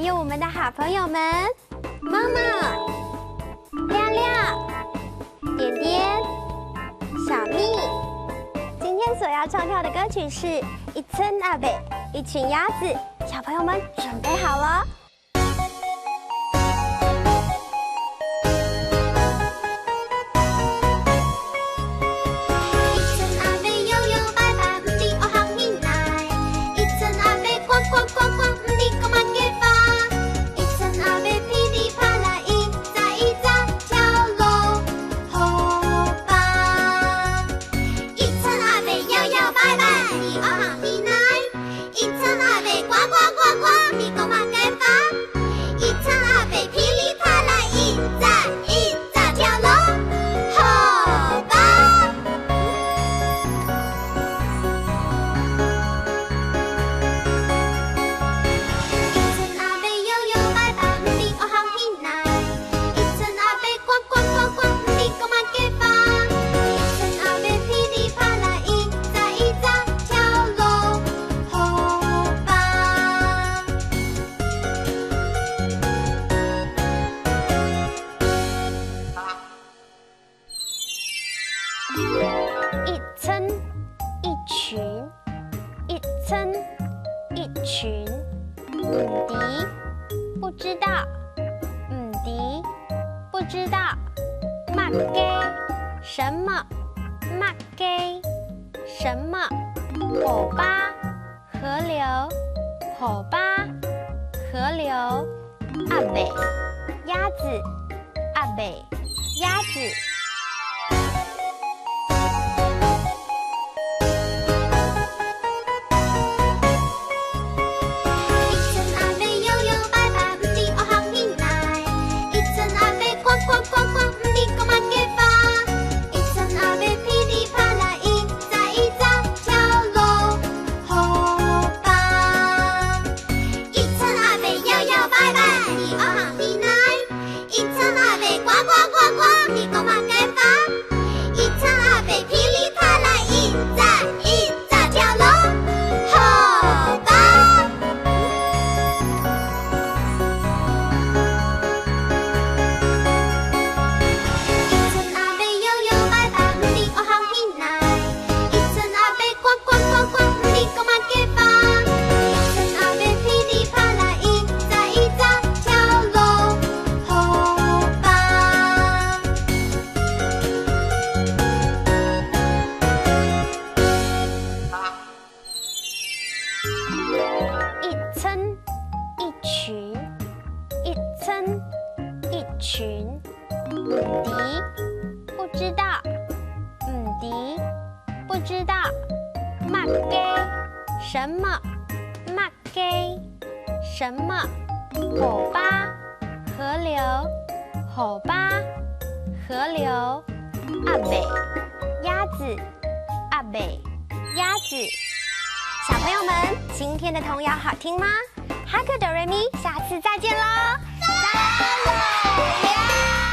有我们的好朋友们，妈妈、亮亮、点点、小蜜。今天所要唱跳的歌曲是《一村阿北》，一群鸭子。小朋友们准备好了？一村一群，一村一群。唔迪不知道，唔迪不知道。嘛给什么？嘛给什么？后巴河流，后巴河流。阿北鸭子，阿北鸭子。一村一群，一村一群。唔迪不知道，唔迪不知道。嘛给什么？嘛给什么？后巴河流，后巴河流。阿北鸭子，阿北鸭子。小朋友们，今天的童谣好听吗？哈克哆瑞咪，下次再见喽！加油！